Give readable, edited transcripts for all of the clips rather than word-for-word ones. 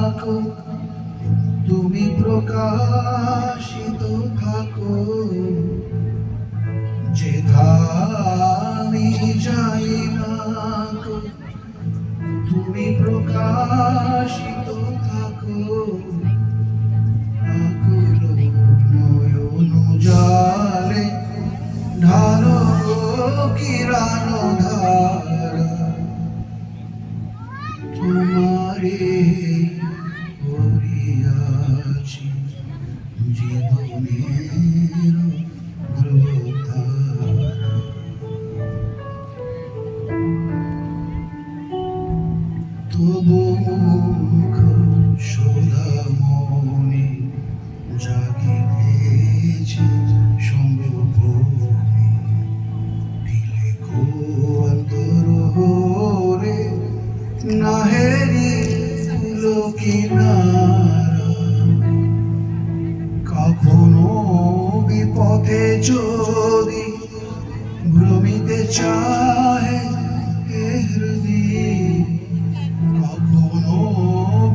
থাকো, তুমি প্রকাশিত থাকো, যেথা আমি যাই না গো, তুমি প্রকাশিত থাকো। আকুল নয়ন জালে ঢালো কিরণ ধারা, তোমারে করিয়াছি জীবনের ধ্রুবতারা। তবু মুখ সুধামণি জাগিতেছে সঙ্গভূমি, দিলে কো অন্তরে নাহেরি ফুলো কিনারা। কখনো বিপথে যদি ভ্রমিতে চাহে এ হৃদয়, কখনো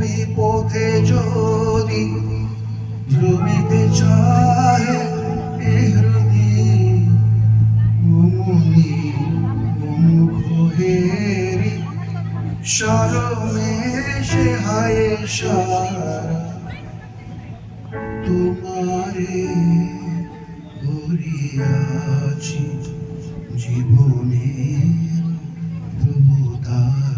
বিপথে যদি ভ্রমিতে চাহে এ হৃদয়, মুনি মুখ হেরি সারমেশে হায় সারা, তোমারে করিয়াছি জীবনের ধ্রুবতারা।